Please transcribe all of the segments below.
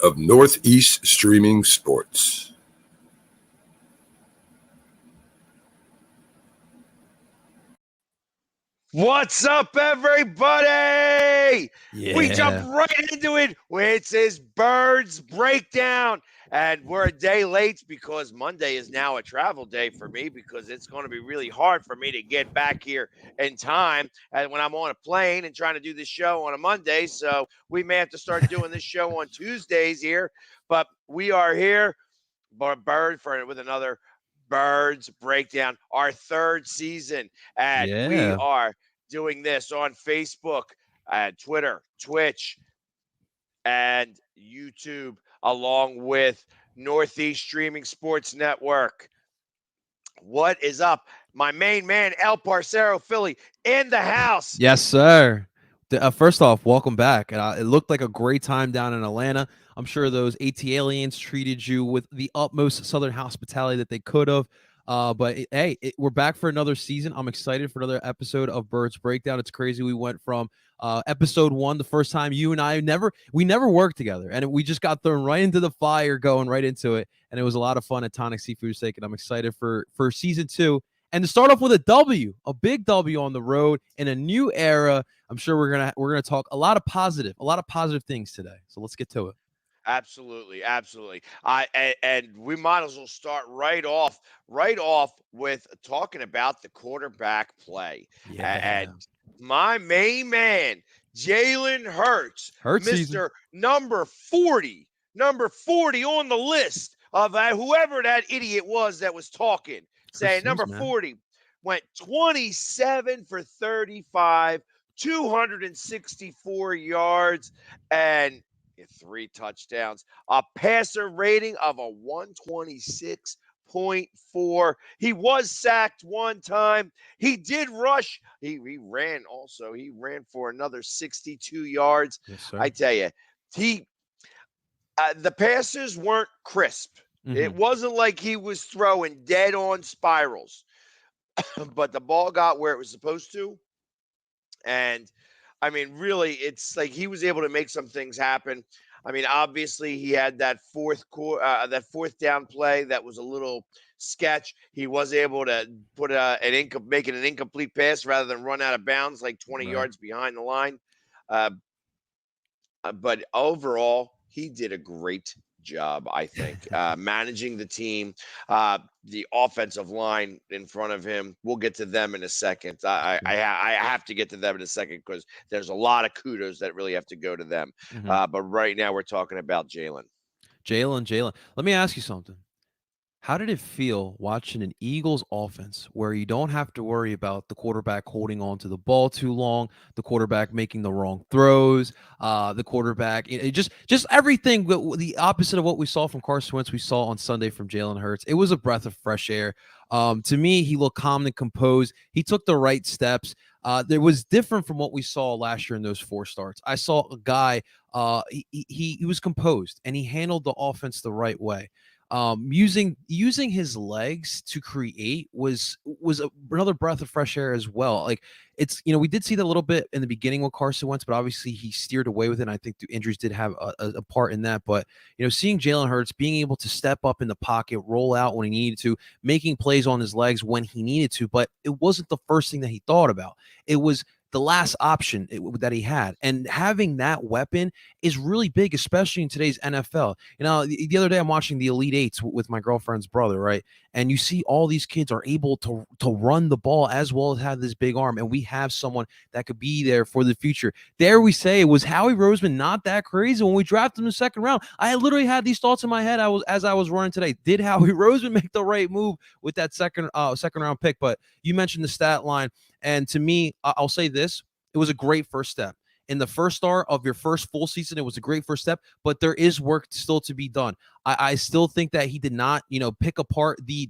of Northeast Streaming Sports. What's up, everybody? We jump Yeah. right into it. It's his Birds Breakdown. And we're a day late because Monday is now a travel day for me because it's going to be really hard for me to get back here in time and when I'm on a plane and trying to do this show on a Monday. So we may have to start doing this show on Tuesdays here. But we are here, with another Birds Breakdown, our third season. And we Yeah. are doing this on Facebook, Twitter, Twitch, and YouTube, along with Northeast Streaming Sports Network. What is up? My main man, El Parcero Philly, in the house. Yes, sir. First off, welcome back. It looked like a great time down in Atlanta. I'm sure those AT aliens treated you with the utmost Southern hospitality that they could have. We're back for another season. I'm excited for another episode of Birds Breakdown. It's crazy. We went from episode 1, the first time you and I never worked together, and we just got thrown right into the fire, going right into it, and it was a lot of fun at Tonic Seafood's sake. And I'm excited for season 2. And to start off with a big W on the road in a new era. I'm sure we're gonna talk a lot of positive things today. So let's get to it. Absolutely, absolutely. And we might as well start right off with talking about the quarterback play. Yeah. And my main man, Jalen Hurts, Hurt season. Mr. number 40 on the list of whoever that idiot was that was talking, saying number 40 went 27 for 35, 264 yards, and 3 touchdowns, a passer rating of a 126.4. He was sacked one time. He did rush. He ran also. He ran for another 62 yards. Yes, sir. I tell you, the passes weren't crisp. Mm-hmm. It wasn't like he was throwing dead on spirals, but the ball got where it was supposed to. And I mean, really, it's like he was able to make some things happen. I mean, obviously, he had that fourth down play that was a little sketch. He was able to put making an incomplete pass rather than run out of bounds like 20 yards behind the line. But overall, he did a great job, I think, managing the team, the offensive line in front of him. We'll get to them in a second. I have to get to them in a second because there's a lot of kudos that really have to go to them. Mm-hmm. But right now we're talking about Jalen. Let me ask you something. How did it feel watching an Eagles offense where you don't have to worry about the quarterback holding on to the ball too long, the quarterback making the wrong throws, the quarterback, just everything, the opposite of what we saw from Carson Wentz, we saw on Sunday from Jalen Hurts. It was a breath of fresh air. To me, he looked calm and composed. He took the right steps. There was different from what we saw last year in those 4 starts. I saw a guy, he was composed and he handled the offense the right way. Using his legs to create was another breath of fresh air as well. Like, it's, we did see that a little bit in the beginning with Carson Wentz, but obviously he steered away with it. And I think the injuries did have a part in that. But seeing Jalen Hurts being able to step up in the pocket, roll out when he needed to, making plays on his legs when he needed to, but it wasn't the first thing that he thought about. It was the last option that he had. And having that weapon is really big, especially in today's NFL. The other day I'm watching the Elite Eights with my girlfriend's brother, right? And you see all these kids are able to run the ball as well as have this big arm. And we have someone that could be there for the future. Dare we say, was Howie Roseman not that crazy when we drafted him in the second round? I literally had these thoughts in my head as I was running today. Did Howie Roseman make the right move with that second round pick? But you mentioned the stat line. And to me, I'll say this, it was a great first step. In the first start of your first full season, it was a great first step, but there is work still to be done. I still think that he did not, pick apart the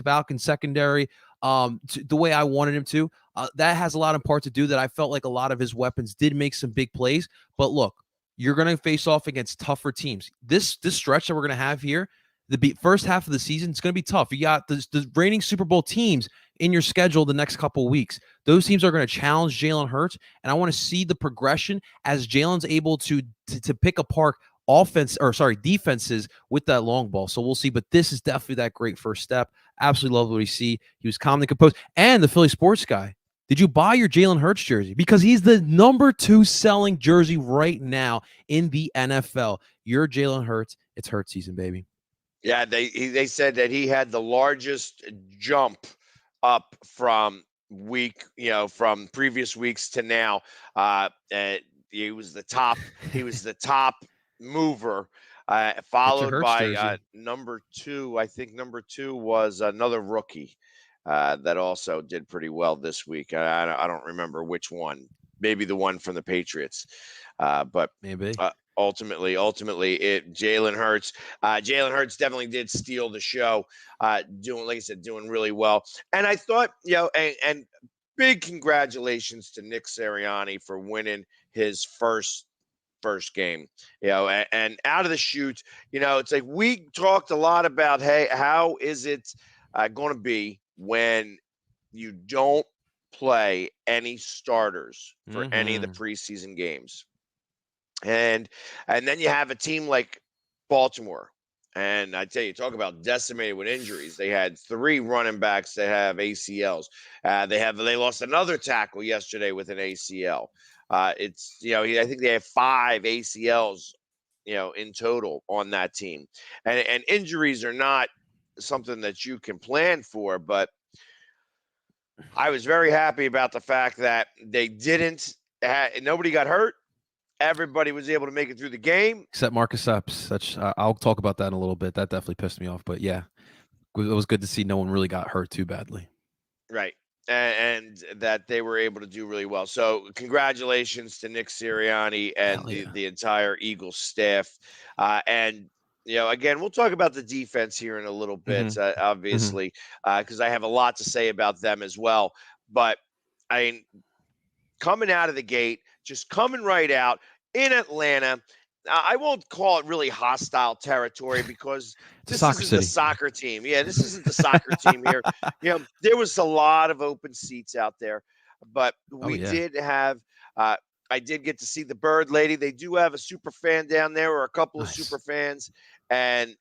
Falcon secondary the way I wanted him to. That has a lot in part to do that I felt like a lot of his weapons did make some big plays. But look, you're going to face off against tougher teams. This stretch that we're going to have here, the first half of the season, it's going to be tough. You got the reigning Super Bowl teams in your schedule the next couple of weeks. Those teams are going to challenge Jalen Hurts, and I want to see the progression as Jalen's able to pick apart defenses with that long ball. So we'll see. But this is definitely that great first step. Absolutely love what we see. He was calmly composed. And the Philly sports guy. Did you buy your Jalen Hurts jersey? Because he's the number 2 selling jersey right now in the NFL. Your Jalen Hurts. It's Hurts season, baby. Yeah, they said that he had the largest jump up from from previous weeks to now. He was the top. He was the top mover, Get your followed Hurts by jersey. number 2. I think number 2 was another rookie that also did pretty well this week. I don't remember which one. Maybe the one from the Patriots, but Maybe. ultimately, it Jalen Hurts. Jalen Hurts definitely did steal the show, doing, like I said, doing really well. And I thought, and big congratulations to Nick Sirianni for winning his first game, and out of the chute, it's like we talked a lot about, hey, how is it going to be when you don't play any starters for any of the preseason games? And then you have a team like Baltimore. And I tell you, talk about decimated with injuries. They had 3 running backs that have ACLs. They lost another tackle yesterday with an ACL. I think they have 5 ACLs, in total on that team. And injuries are not something that you can plan for, but I was very happy about the fact that they didn't. Nobody got hurt. Everybody was able to make it through the game. Except Marcus Epps. That's I'll talk about that in a little bit. That definitely pissed me off. But yeah, it was good to see no one really got hurt too badly. Right. And that they were able to do really well. So congratulations to Nick Sirianni and the entire Eagles staff. And, again, we'll talk about the defense here in a little bit, obviously, because I have a lot to say about them as well. But, I mean, coming out of the gate, just coming right out in Atlanta. I won't call it really hostile territory because this isn't the soccer team. Yeah, this isn't the soccer team here. There was a lot of open seats out there, but we did have. I did get to see the Bird Lady. They do have a super fan down there, or a couple of super fans, and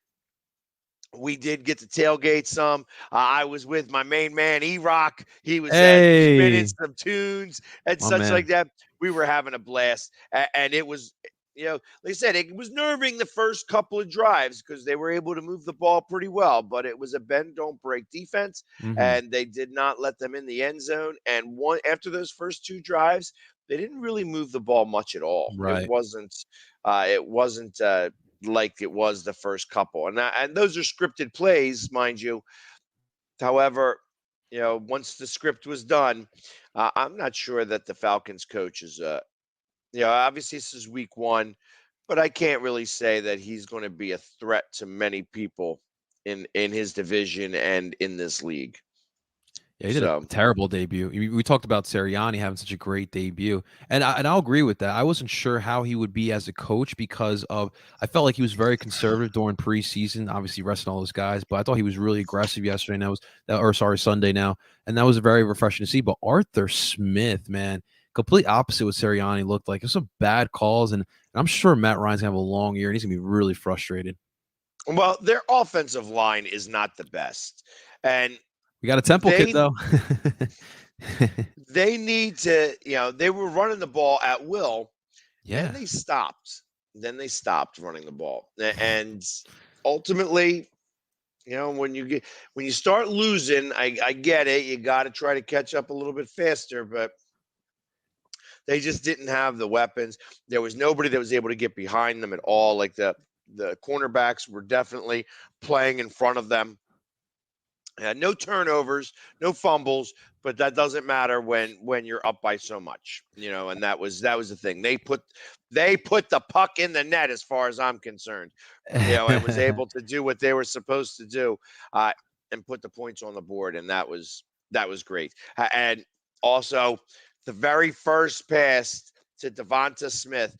we did get to tailgate some. I was with my main man, E-Rock. He was spinning some tunes and such like that. We were having a blast. And it was, like I said, it was nerving the first couple of drives because they were able to move the ball pretty well. But it was a bend, don't break defense. And they did not let them in the end zone. And after those first 2 drives, they didn't really move the ball much at all. Right. It wasn't like it was the first couple. And those are scripted plays, mind you. However, once the script was done, I'm not sure that the Falcons coach is, obviously this is week 1, but I can't really say that he's going to be a threat to many people in his division and in this league. Yeah, he did a terrible debut. We talked about Sirianni having such a great debut, and I'll agree with that. I wasn't sure how he would be as a coach because I felt like he was very conservative during preseason, obviously resting all those guys, but I thought he was really aggressive yesterday. And Sunday now, and that was very refreshing to see. But Arthur Smith, man, complete opposite what Sirianni looked like. It was some bad calls, and I'm sure Matt Ryan's gonna have a long year, and he's gonna be really frustrated. Well, their offensive line is not the best, and we got a Temple kid, though. They need to, they were running the ball at will. Yeah. Then they stopped. Running the ball. And ultimately, when you start losing, I get it. You got to try to catch up a little bit faster, but they just didn't have the weapons. There was nobody that was able to get behind them at all. Like the cornerbacks were definitely playing in front of them. No turnovers, no fumbles, but that doesn't matter when you're up by so much, and that was the thing. They put the puck in the net as far as I'm concerned, and was able to do what they were supposed to do, and put the points on the board, and that was great. And also the very first pass to Devonta Smith.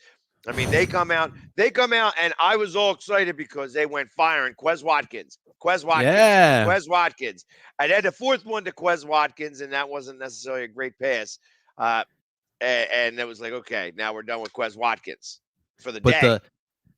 I mean, they come out, and I was all excited because they went firing Quez Watkins. Yeah. Quez Watkins. I had the 4th one to Quez Watkins, and that wasn't necessarily a great pass. And it was like, okay, now we're done with Quez Watkins for the day.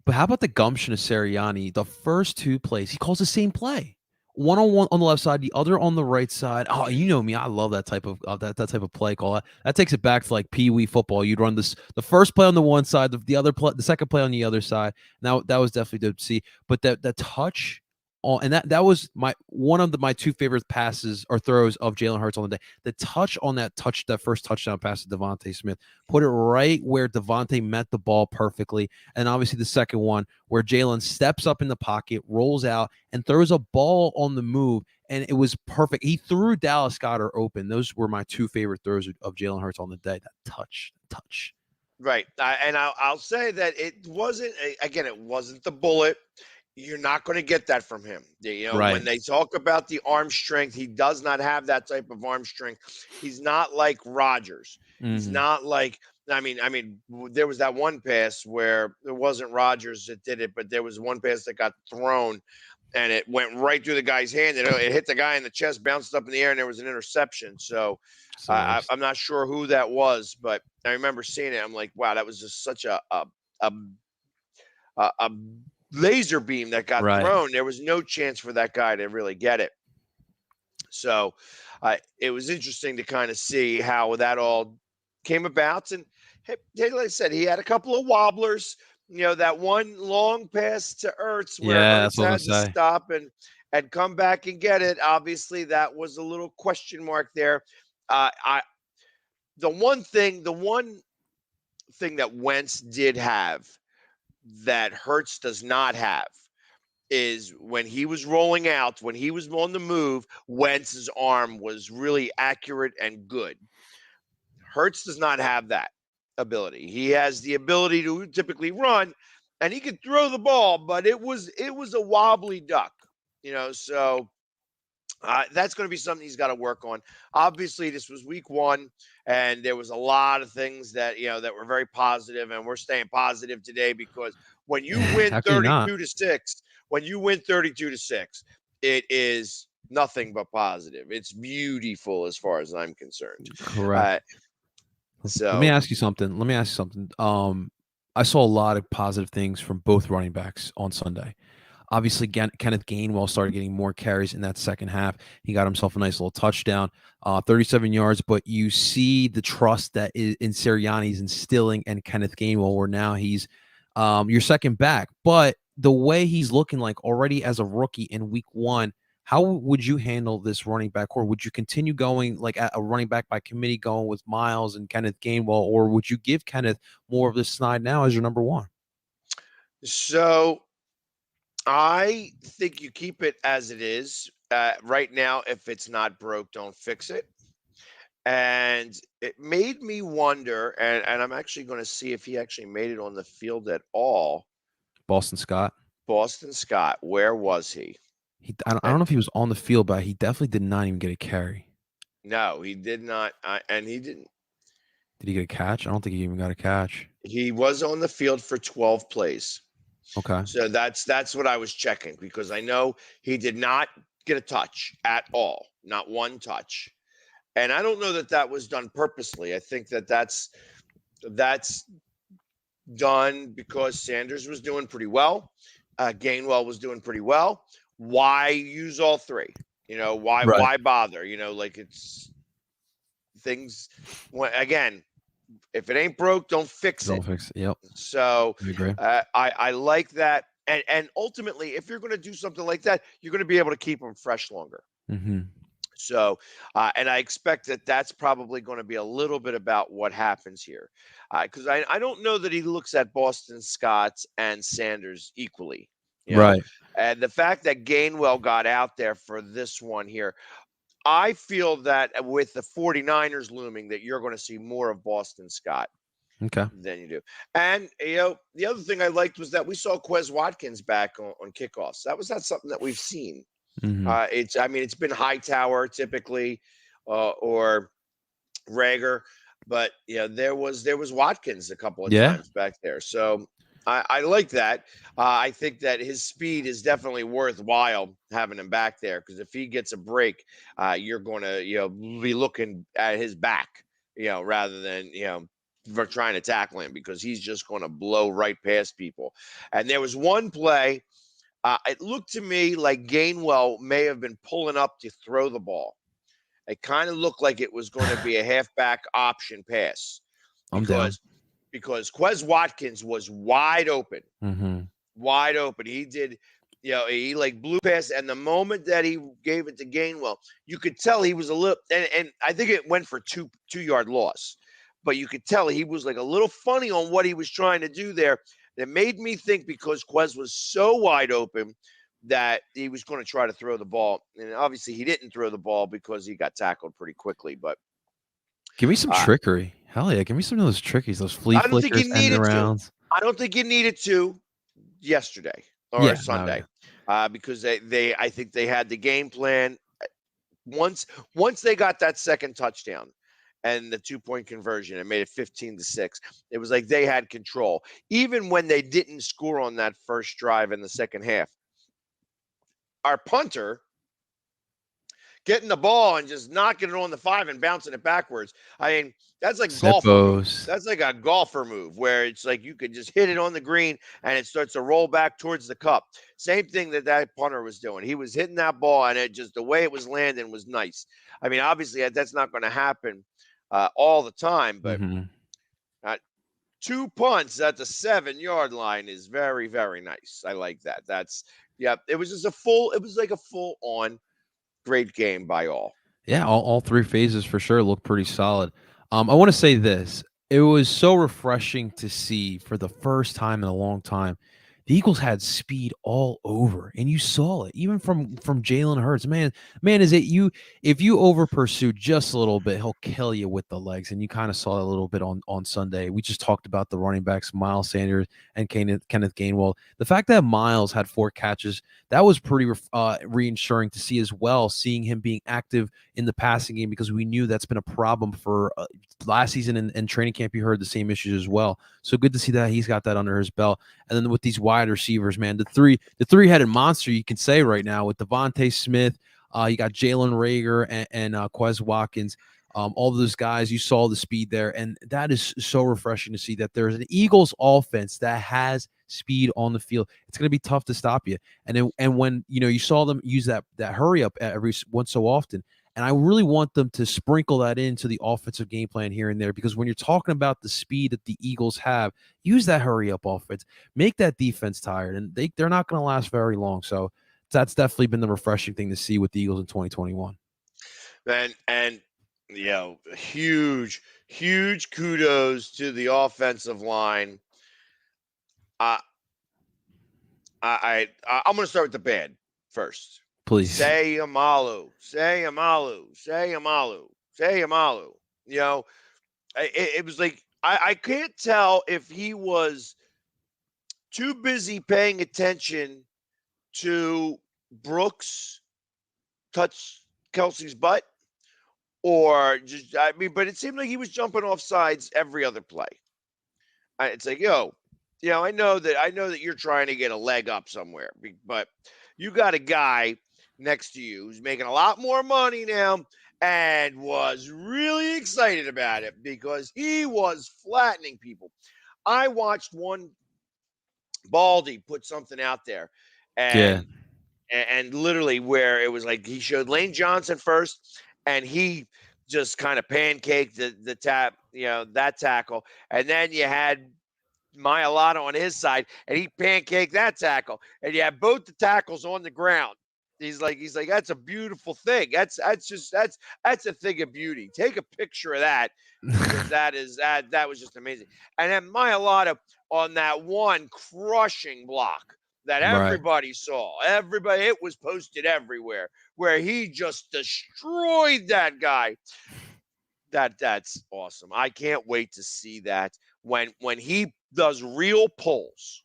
But how about the gumption of Sirianni? The first two plays, he calls the same play. One on the left side, the other on the right side. Oh, you know me, I love that type of that type of play call. That takes it back to like Pee Wee football. You'd run the first play on the one side, the other play, the second play on the other side. Now that was definitely dope to see. But that touch on, and that was one of my two favorite passes or throws of Jalen Hurts on the day. The touch on that first touchdown pass to Devontae Smith, put it right where Devontae met the ball perfectly. And obviously the second one where Jalen steps up in the pocket, rolls out, and throws a ball on the move, and it was perfect. He threw Dallas Goedert open. Those were my two favorite throws of Jalen Hurts on the day. That touch. Right. And I'll say that it wasn't, again, it wasn't the bullet. You're not going to get that from him. Right. When they talk about the arm strength, he does not have that type of arm strength. He's not like Rodgers. He's not like, I mean, there was that one pass where it wasn't Rodgers that did it, but there was one pass that got thrown and it went right through the guy's hand and it hit the guy in the chest, bounced up in the air, and there was an interception. So I'm not sure who that was, but I remember seeing it. I'm like, wow, that was just such a laser beam that got thrown. There was no chance for that guy to really get it. So it was interesting to kind of see how that all came about. And hey, like I said, he had a couple of wobblers. That one long pass to Ertz where Ertz had to stop and come back and get it. Obviously, that was a little question mark there. The one thing that Wentz did have that Hurts does not have is when he was rolling out, when he was on the move, Wentz's arm was really accurate and good. Hurts does not have that ability. He has the ability to typically run, and he could throw the ball, but it was a wobbly duck, so that's going to be something he's got to work on. Obviously, this was week one, and there was a lot of things that that were very positive, and we're staying positive today because when you win 32-6, it is nothing but positive. It's beautiful as far as I'm concerned. Correct. So let me ask you something. I saw a lot of positive things from both running backs on Sunday. Obviously, Kenneth Gainwell started getting more carries in that second half. He got himself a nice little touchdown, 37 yards. But you see the trust that in Sirianni's instilling and Kenneth Gainwell, where now he's your second back. But the way he's looking like already as a rookie in week one, how would you handle this running back core? Would you continue going like a running back by committee, going with Miles and Kenneth Gainwell, or would you give Kenneth more of the snide now as your number one? So I think you keep it as it is. Right now, if it's not broke, don't fix it. And it made me wonder, and I'm actually going to see if he actually made it on the field at all. Boston Scott, where was he? I don't know if he was on the field, but he definitely did not even get a carry. No, he did not. And he didn't. Did he get a catch? I don't think he even got a catch. He was on the field for 12 plays. Okay. So that's what I was checking, because I know he did not get a touch at all, not one touch. And I don't know that was done purposely. I think that's done because Sanders was doing pretty well. Gainwell was doing pretty well. Why use all three? Why bother? Like it's things. Again, if it ain't broke, don't fix it. Don't fix it. Yep. So I agree. I like that. And ultimately, if you're going to do something like that, you're going to be able to keep them fresh longer. Mm-hmm. So, and I expect that's probably going to be a little bit about what happens here. Because I don't know that he looks at Boston Scott and Sanders equally. Right. And the fact that Gainwell got out there for this one here, I feel that with the 49ers looming, that you're going to see more of Boston Scott than you do. And, the other thing I liked was that we saw Quez Watkins back on kickoffs. That was not something that we've seen. Mm-hmm. It's been Hightower typically, or Rager, but there was Watkins a couple of times back there. So I like that. I think that his speed is definitely worthwhile having him back there, because if he gets a break, you're going to be looking at his back, rather than for trying to tackle him because he's just going to blow right past people. And there was one play. It looked to me like Gainwell may have been pulling up to throw the ball. It kind of looked like it was going to be a halfback option pass I'm down. because Quez Watkins was wide open, Mm-hmm. wide open. He did, he like blew past, and the moment that he gave it to Gainwell, you could tell he was a little, and I think it went for 2 yard loss, but you could tell he was like a little funny on what he was trying to do there. That made me think because Quez was so wide open that he was going to try to throw the ball, and obviously he didn't throw the ball because he got tackled pretty quickly. But Give me some trickery. Hell yeah, give me some of those trickies, those flea I don't think you flickers, end needed to. arounds. I don't think you needed to yesterday or Yeah, no, Sunday, yeah. because I think they had the game plan. Once they got that second touchdown and the 2-point conversion and made it 15-6, it was like they had control. Even when they didn't score on that first drive in the second half, our punter getting the ball and just knocking it on the 5 and bouncing it backwards. I mean, that's like golfer move. Sippos. That's like a golfer move where it's like you could just hit it on the green and it starts to roll back towards the cup. Same thing that punter was doing. He was hitting that ball and it just the way it was landing was nice. I mean, obviously that's not going to happen all the time, but Mm-hmm. 2 punts at the 7-yard line is very, very nice. I like that. It was just it was like a full on great game by all. Yeah, all three phases for sure look pretty solid. I want to say this. It was so refreshing to see for the first time in a long time. The Eagles had speed all over, and you saw it even from Jalen Hurts. Man, is it you? If you over pursue just a little bit, he'll kill you with the legs. And you kind of saw that a little bit on Sunday. We just talked about the running backs, Miles Sanders and Kenneth Gainwell. The fact that Miles had 4 catches, that was pretty reassuring to see as well. Seeing him being active in the passing game because we knew that's been a problem for last season and training camp. You heard the same issues as well. So good to see that he's got that under his belt. And then with these wide receivers, man, the three-headed monster you can say right now with Devontae Smith, you got Jalen Reagor and Quez Watkins. All of those guys, you saw the speed there, and that is so refreshing to see that there's an Eagles offense that has speed on the field. It's going to be tough to stop you. And when you saw them use that hurry up every once so often. And I really want them to sprinkle that into the offensive game plan here and there, because when you're talking about the speed that the Eagles have, use that hurry up offense, make that defense tired, and they're not going to last very long. So that's definitely been the refreshing thing to see with the Eagles in 2021. And huge kudos to the offensive line. I'm going to start with the bad first. Please. Say Amalu. It was like I can't tell if he was too busy paying attention to Brooks touch Kelsey's butt, or just but it seemed like he was jumping off sides every other play. It's like, I know that you're trying to get a leg up somewhere, but you got a guy next to you who's making a lot more money now and was really excited about it because he was flattening people. I watched one Baldy put something out there and literally where it was like he showed Lane Johnson first and he just kind of pancaked the tap, that tackle. And then you had Mailata on his side and he pancaked that tackle. And you had both the tackles on the ground. He's like, that's a beautiful thing. That's a thing of beauty. Take a picture of that because that was just amazing. And then Mailata on that one crushing block that everybody saw. It was posted everywhere where he just destroyed that guy. That's awesome. I can't wait to see that when he does real pulls.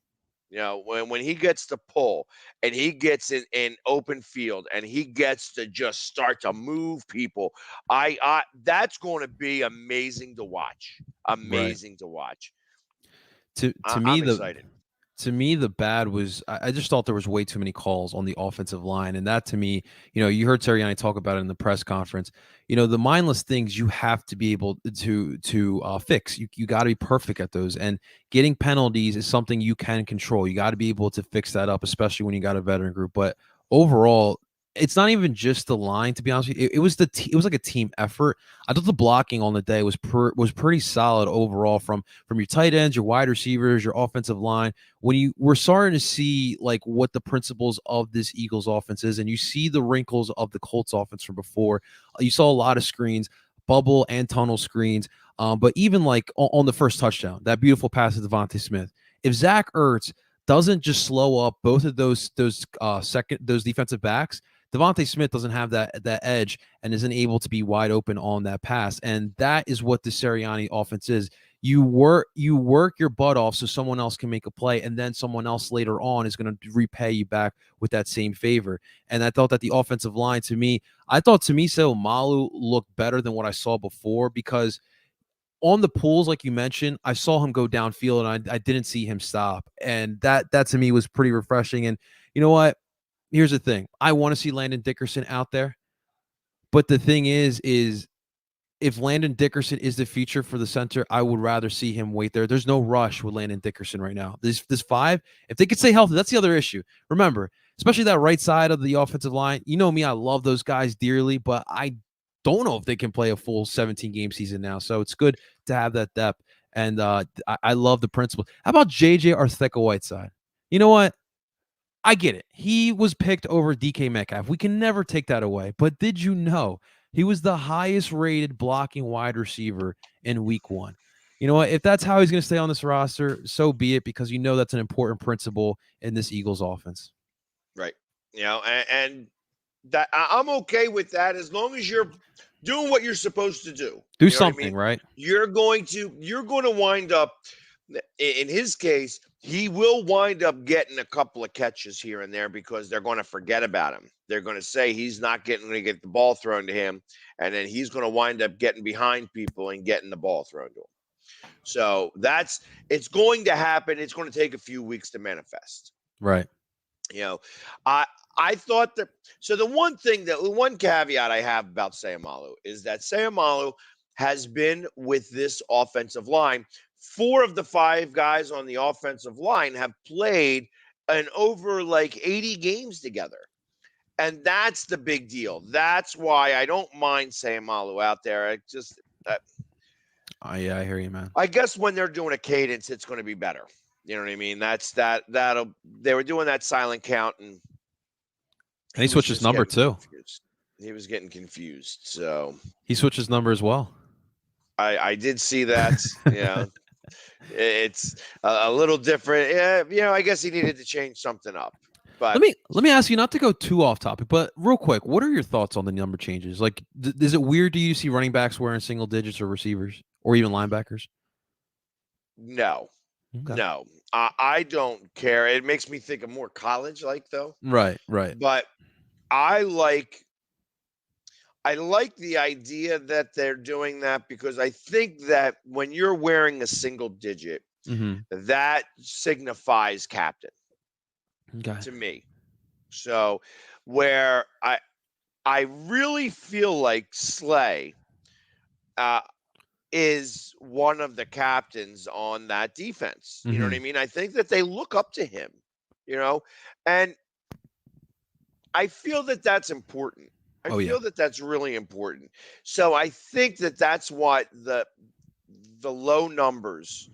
When he gets to pull and he gets in open field and he gets to just start to move people, that's going to be amazing to watch. To me, I'm excited. To me, the bad was I just thought there was way too many calls on the offensive line, and that to me, you heard Sirianni talk about it in the press conference. The mindless things you have to be able to fix. You got to be perfect at those, and getting penalties is something you can control. You got to be able to fix that up, especially when you got a veteran group. But overall, it's not even just the line. To be honest with you, it was it was like a team effort. I thought the blocking on the day was pretty solid overall from your tight ends, your wide receivers, your offensive line. When we're starting to see like what the principles of this Eagles offense is, and you see the wrinkles of the Colts offense from before. You saw a lot of screens, bubble and tunnel screens. But even like on the first touchdown, that beautiful pass to Devontae Smith. If Zach Ertz doesn't just slow up both of those defensive backs, Devontae Smith doesn't have that edge and isn't able to be wide open on that pass. And that is what the Sirianni offense is. You work your butt off so someone else can make a play, and then someone else later on is going to repay you back with that same favor. And I thought that the offensive line, I thought Seumalo looked better than what I saw before, because on the pulls, like you mentioned, I saw him go downfield and I didn't see him stop. And that to me was pretty refreshing. And you know what? Here's the thing. I want to see Landon Dickerson out there. But the thing is if Landon Dickerson is the future for the center, I would rather see him wait there. There's no rush with Landon Dickerson right now. This 5, if they could stay healthy, that's the other issue. Remember, especially that right side of the offensive line. You know me, I love those guys dearly, but I don't know if they can play a full 17-game season now. So it's good to have that depth. And I love the principle. How about J.J. Arcega-Whiteside? You know what? I get it. He was picked over DK Metcalf. We can never take that away. But did you know he was the highest rated blocking wide receiver in week 1? You know what? If that's how he's going to stay on this roster, so be it, because that's an important principle in this Eagles offense. Right. And that I'm okay with that as long as you're doing what you're supposed to do. Do something, right? You're going to wind up, in his case, he will wind up getting a couple of catches here and there because they're going to forget about him. They're going to say he's not going to get the ball thrown to him, and then he's going to wind up getting behind people and getting the ball thrown to him. So it's going to happen. It's going to take a few weeks to manifest. Right. I thought that. So the one caveat I have about Seumalo is that Seumalo has been with this offensive line. 4 of the 5 guys on the offensive line have played over like 80 games together. And that's the big deal. That's why I don't mind Seumalo out there. I hear you, man. I guess when they're doing a cadence, it's going to be better. You know what I mean? They were doing that silent count, and he switched his number too. Confused. He was getting confused. So he switched his number as well. I did see that. It's a little different. I guess he needed to change something up. But let me ask you, not to go too off topic, but real quick, what are your thoughts on the number changes? Like, is it weird to you see running backs wearing single digits, or receivers, or even linebackers? No. Okay. No, I don't care. It makes me think of more college-like, though. Right. But I like the idea that they're doing that, because I think that when you're wearing a single digit, that signifies captain to me. So where I really feel like Slay is one of the captains on that defense. You know what I mean? I think that they look up to him, and I feel that that's important. I feel that that's really important. So I think that that's what the low numbers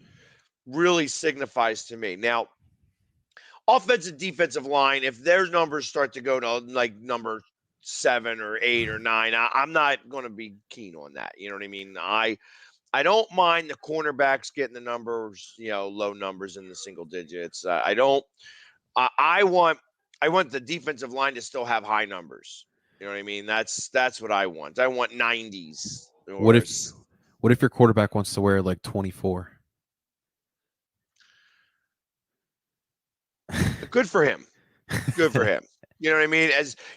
really signifies to me. Now, offensive, defensive line, if their numbers start to go to like number 7 or 8 or 9, I'm not going to be keen on that. You know what I mean? I don't mind the cornerbacks getting the numbers, low numbers in the single digits. I want the defensive line to still have high numbers. You know what I mean? That's what I want. I want 90s. What if your quarterback wants to wear like 24? Good for him. Good for him. You know what I mean?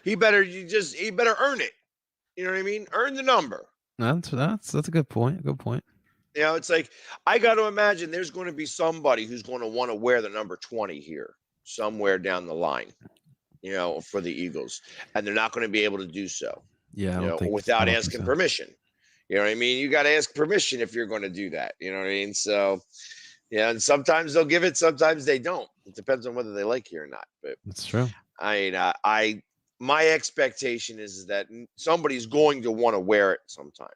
He better earn it. You know what I mean? Earn the number. That's a good point. Good point. It's like I got to imagine there's going to be somebody who's going to want to wear the number 20 here somewhere down the line, for the Eagles, and they're not going to be able to do so, Yeah, I without don't think asking so. permission. You know what I mean? You got to ask permission if you're going to do that. You know what I mean? So, yeah, and sometimes they'll give it, sometimes they don't. It depends on whether they like you or not. But That's true. my expectation is that somebody's going to want to wear it sometime.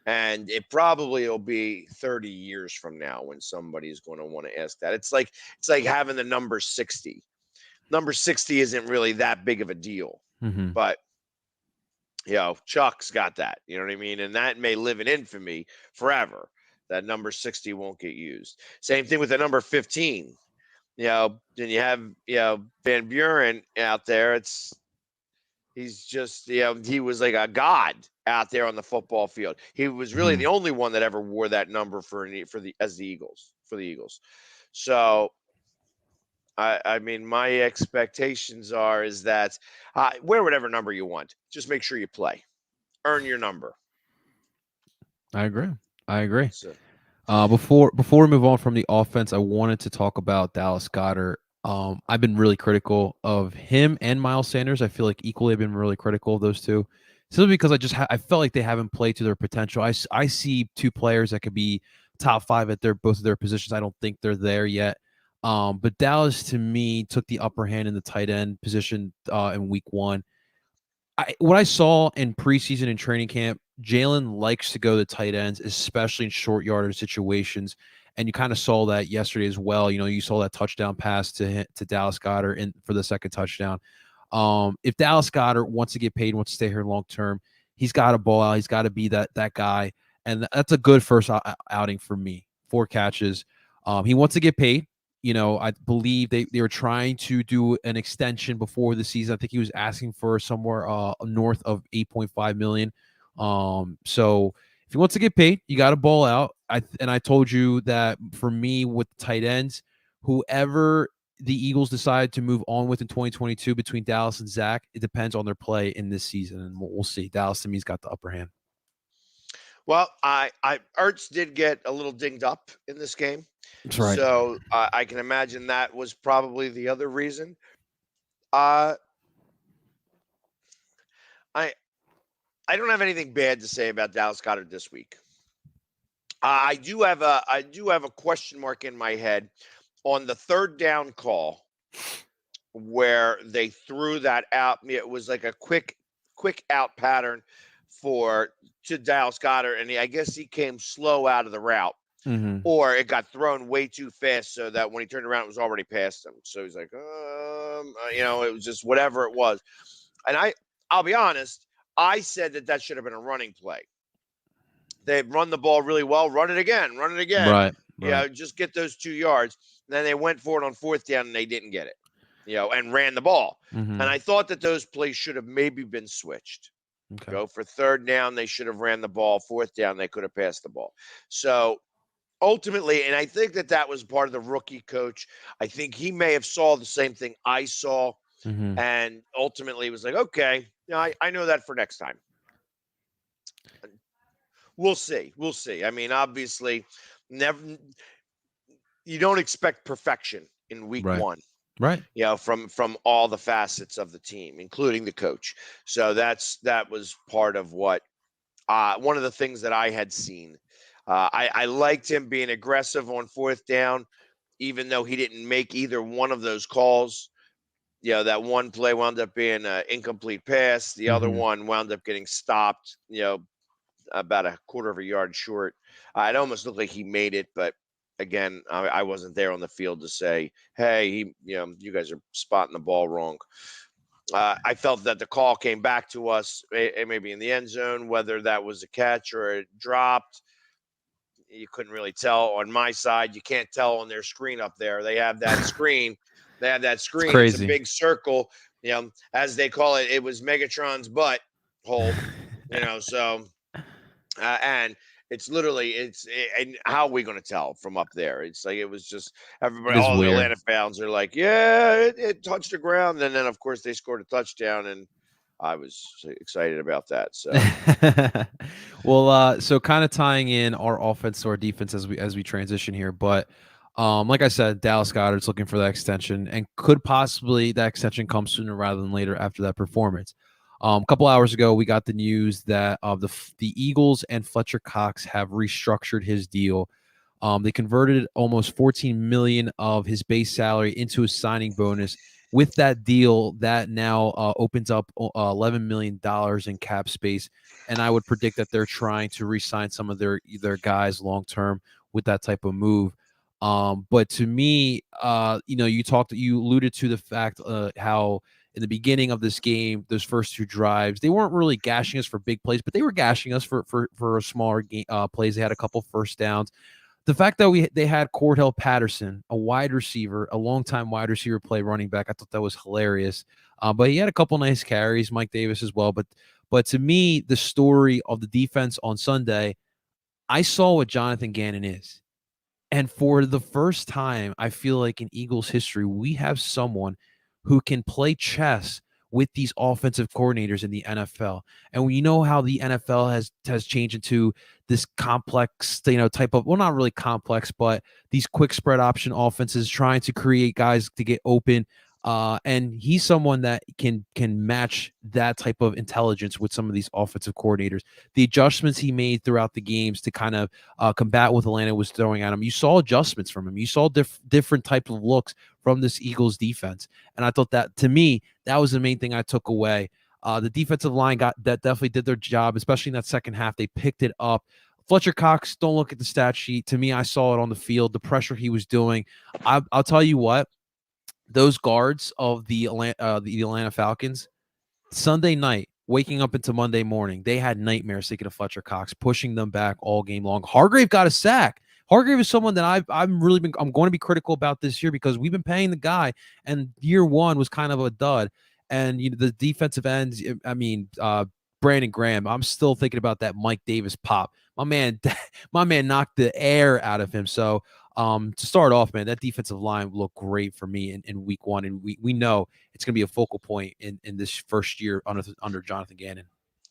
And it probably will be 30 years from now when somebody's going to want to ask that. It's like having the number 60. Number 60 isn't really that big of a deal. Mm-hmm. But Chuck's got that. You know what I mean? And that may live in infamy forever. That number 60 won't get used. Same thing with the number 15. Then you have Van Buren out there. He's just he was like a god out there on the football field. He was really the only one that ever wore that number for the Eagles. So I mean, my expectations is that wear whatever number you want. Just make sure you play. Earn your number. I agree. So, Before we move on from the offense, I wanted to talk about Dallas Goedert. I've been really critical of him and Miles Sanders. I feel like equally I've been really critical of those two, simply because I felt like they haven't played to their potential. I see two players that could be top 5 at both of their positions. I don't think they're there yet. But Dallas, to me, took the upper hand in the tight end position in week 1. What I saw in preseason and training camp, Jalen likes to go to tight ends, especially in short yardage situations. And you kind of saw that yesterday as well. You saw that touchdown pass to Dallas Goedert for the second touchdown. If Dallas Goedert wants to get paid, wants to stay here long term, he's got to ball out. He's got to be that guy. And that's a good first outing for me. 4 catches. He wants to get paid. I believe they were trying to do an extension before the season. I think he was asking for somewhere north of $8.5 million. So if he wants to get paid, you got to ball out. I told you that for me with tight ends, whoever the Eagles decide to move on with in 2022 between Dallas and Zach, it depends on their play in this season, and we'll see. Dallas to me's got the upper hand. Well, Ertz did get a little dinged up in this game. That's right. So I can imagine that was probably the other reason. I don't have anything bad to say about Dallas Goedert this week. I do have a question mark in my head on the third down call where they threw that out. It was like a quick out pattern to Dallas Goedert, and I guess he came slow out of the route. Mm-hmm. Or it got thrown way too fast so that when he turned around, it was already past him. So he's like, it was just whatever it was. And I'll be honest, I said that should have been a running play. They've run the ball really well. Run it again. Right. Just get those 2 yards. And then they went for it on 4th down and they didn't get it, and ran the ball. Mm-hmm. And I thought that those plays should have maybe been switched. Okay. For 3rd down, they should have ran the ball. 4th down, they could have passed the ball. So ultimately, and I think that was part of the rookie coach. I think he may have saw the same thing I saw, and ultimately was like, okay, I know that for next time. We'll see. I mean, obviously, you don't expect perfection in week 1. Right. From all the facets of the team, including the coach. So that was part of what one of the things that I had seen. I liked him being aggressive on 4th down, even though he didn't make either one of those calls. That one play wound up being an incomplete pass. The other one wound up getting stopped, about a quarter of a yard short. It almost looked like he made it, but again, I wasn't there on the field to say, hey, you guys are spotting the ball wrong. I felt that the call came back to us, maybe in the end zone, whether that was a catch or it dropped. You couldn't really tell on my side. You can't tell on their screen up there. They have that screen. It's crazy. It's a big circle. As they call it, it was Megatron's butt hole. So and it's literally and how are we going to tell from up there? It's like it was just everybody. All the Atlanta fans are like, yeah, it touched the ground, and then of course they scored a touchdown, and I was excited about that. So Well, so kind of tying in our offense to our defense as we transition here, but like I said, Dallas Goedert's looking for that extension, and could possibly that extension come sooner rather than later after that performance. A couple hours ago, we got the news that the Eagles and Fletcher Cox have restructured his deal. They converted almost 14 million of his base salary into a signing bonus. With that deal, that now opens up $11 million in cap space, and I would predict that they're trying to re-sign some of their guys long term with that type of move. But to me, you alluded to the fact how in the beginning of this game, those first two drives, they weren't really gashing us for big plays, but they were gashing us for smaller plays. They had a couple first downs. The fact that they had Cordell Patterson, a wide receiver, a longtime wide receiver, play running back, I thought that was hilarious. But he had a couple nice carries, Mike Davis as well. But to me, the story of the defense on Sunday, I saw what Jonathan Gannon is. And for the first time, I feel like in Eagles history, we have someone who can play chess with these offensive coordinators in the NFL. And we know how the NFL has changed into this complex, type of, well, not really complex, but these quick spread option offenses trying to create guys to get open. And he's someone that can match that type of intelligence with some of these offensive coordinators. The adjustments he made throughout the games to kind of combat what Atlanta was throwing at him, you saw adjustments from him. You saw different types of looks from this Eagles defense, and I thought that, to me, that was the main thing I took away. The defensive line definitely did their job, especially in that second half. They picked it up. Fletcher Cox, don't look at the stat sheet. To me, I saw it on the field, the pressure he was doing. I'll tell you what. Those guards of the Atlanta Falcons, Sunday night, waking up into Monday morning, they had nightmares thinking of Fletcher Cox, pushing them back all game long. Hargrave got a sack. Hargrave is someone that I'm going to be critical about this year because we've been paying the guy, and year one was kind of a dud. And the defensive ends, I mean, Brandon Graham, I'm still thinking about that Mike Davis pop. My man knocked the air out of him. So to start off, man, that defensive line looked great for me in week one. And we know it's going to be a focal point in this first year under Jonathan Gannon.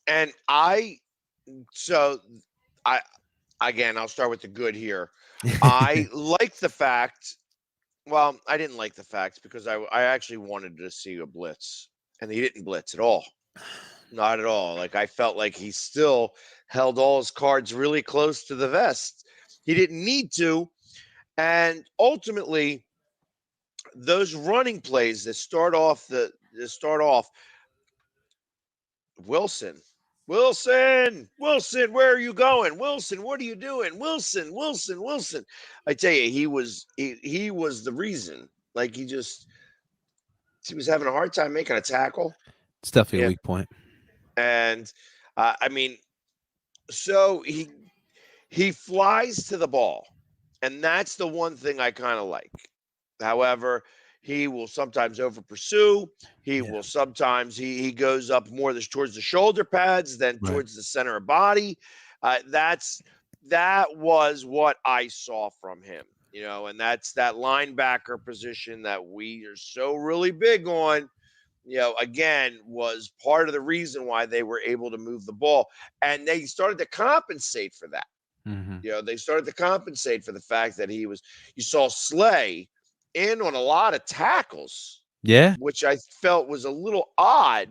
And again, I'll start with the good here. I like the fact, well, I didn't like the fact because I actually wanted to see a blitz, and he didn't blitz at all. Not at all. Like, I felt like he still held all his cards really close to the vest. He didn't need to. And ultimately, those running plays that start off Wilson, where are you going? Wilson, what are you doing? Wilson. I tell you, he was the reason. Like, he was having a hard time making a tackle. It's definitely a weak point. And I mean, so he flies to the ball, and that's the one thing I kind of like. However, he will sometimes over pursue. He will sometimes he goes up more towards the shoulder pads than towards the center of body. That was what I saw from him, and that's that linebacker position that we are so really big on. Again, was part of the reason why they were able to move the ball, and they started to compensate for that. Mm-hmm. They started to compensate for the fact that you saw Slay in on a lot of tackles, which I felt was a little odd,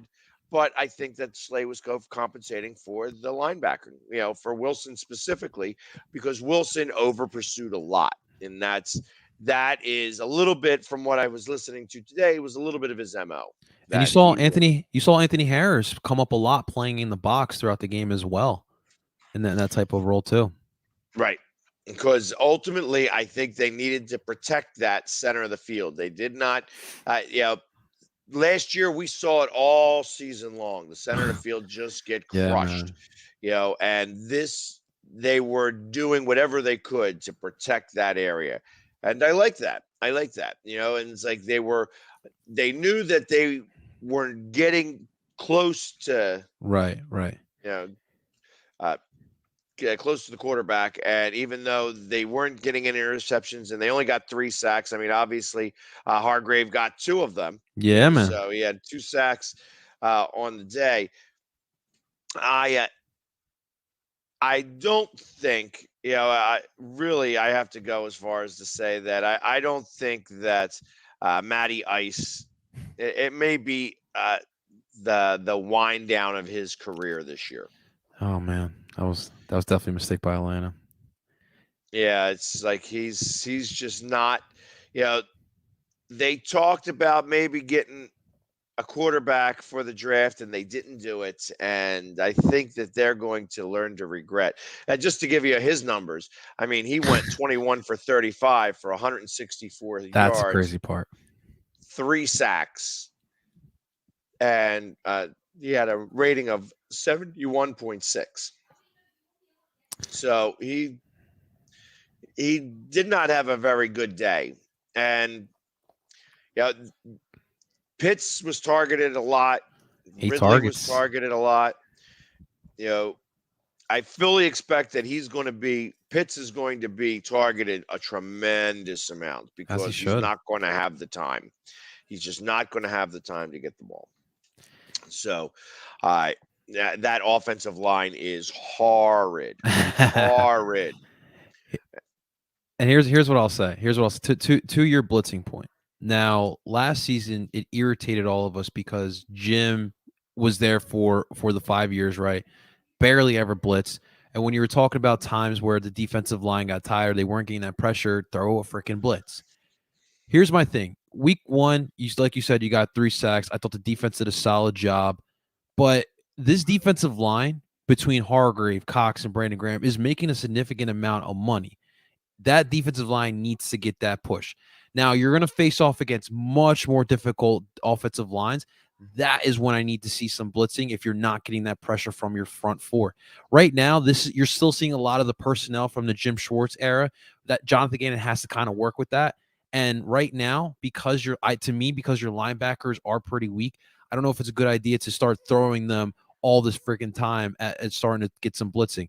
but I think that Slay was compensating for the linebacker, for Wilson specifically, because Wilson over pursued a lot, and that is a little bit, from what I was listening to today, was a little bit of his MO. And you saw Anthony Harris come up a lot playing in the box throughout the game as well, in that type of role too. Right. Because ultimately, I think they needed to protect that center of the field. They did not, last year we saw it all season long. The center of the field just get crushed, and they were doing whatever they could to protect that area. And I like that. And it's like they knew that they weren't getting close to, right. Close to the quarterback, and even though they weren't getting any interceptions and they only got 3 sacks, I mean, obviously Hargrave got 2 of them. Yeah, man. So he had 2 sacks. on the day. I I don't think, I have to go as far as to say that I don't think that Matty Ice, it may be the wind down of his career this year. Oh man, that was definitely a mistake by Atlanta. Yeah, it's like he's just not, you know, they talked about maybe getting a quarterback for the draft and they didn't do it. And I think that they're going to learn to regret. And just to give you his numbers, I mean, he went 21 for 35 for 164 That's the yards, crazy part. 3 sacks, and he had a rating of 71.6. So he did not have a very good day. And yeah, Pitts was targeted a lot. 8 Ridley was targets. targeted a lot. I fully expect that Pitts is going to be targeted a tremendous amount As he because he's should. not going to have the time. He's just not going to have the time to get the ball. So, that offensive line is horrid, horrid. And here's what I'll say. Here's what I'll say to your blitzing point. Now, last season it irritated all of us because Jim was there for the 5 years, right? Barely ever blitz. And when you were talking about times where the defensive line got tired, they weren't getting that pressure, throw a freaking blitz. Here's my thing. Week 1, like you said, you got 3 sacks. I thought the defense did a solid job. But this defensive line between Hargrave, Cox, and Brandon Graham is making a significant amount of money. That defensive line needs to get that push. Now, you're going to face off against much more difficult offensive lines. That is when I need to see some blitzing if you're not getting that pressure from your front four. Right now, you're still seeing a lot of the personnel from the Jim Schwartz era that Jonathan Gannon has to kind of work with that. And right now, because your linebackers are pretty weak, I don't know if it's a good idea to start throwing them all this freaking time at starting to get some blitzing.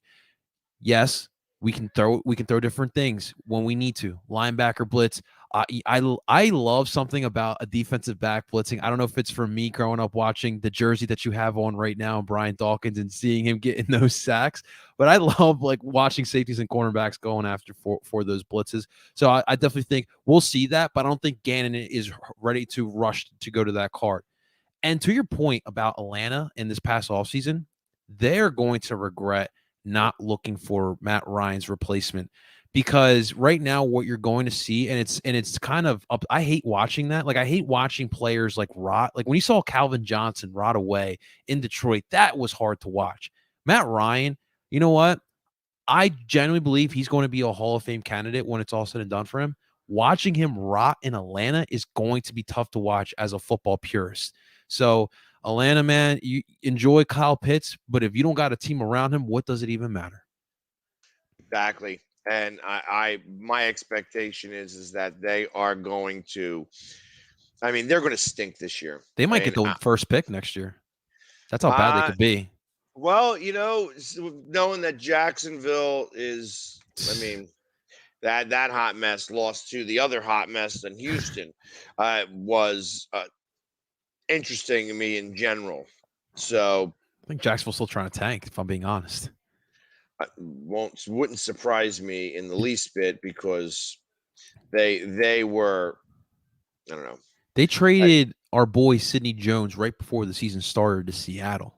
Yes, we can throw different things when we need to. Linebacker blitz. I love something about a defensive back blitzing. I don't know if it's for me growing up watching the jersey that you have on right now, Brian Dawkins, and seeing him getting those sacks. But I love like watching safeties and cornerbacks going after for those blitzes. So I definitely think we'll see that, but I don't think Gannon is ready to rush to go to that card. And to your point about Atlanta in this past offseason, they're going to regret not looking for Matt Ryan's replacement because right now what you're going to see, and it's kind of up. I hate watching that. Like I hate watching players like rot. Like when you saw Calvin Johnson rot away in Detroit, that was hard to watch. Matt Ryan, you know what? I genuinely believe he's going to be a Hall of Fame candidate when it's all said and done for him. Watching him rot in Atlanta is going to be tough to watch as a football purist. So, Atlanta, man, you enjoy Kyle Pitts, but if you don't got a team around him, what does it even matter? Exactly. And my expectation is that they are going to. I mean, they're going to stink this year. They might I get mean, the first pick next year. That's how bad they uh, could be. well, knowing that Jacksonville is, I mean, that hot mess lost to the other hot mess in Houston was interesting to me in general. So I think Jacksonville's still trying to tank, if I'm being honest. wouldn't surprise me in the least bit because they were, I don't know. They traded our boy Sidney Jones right before the season started to Seattle.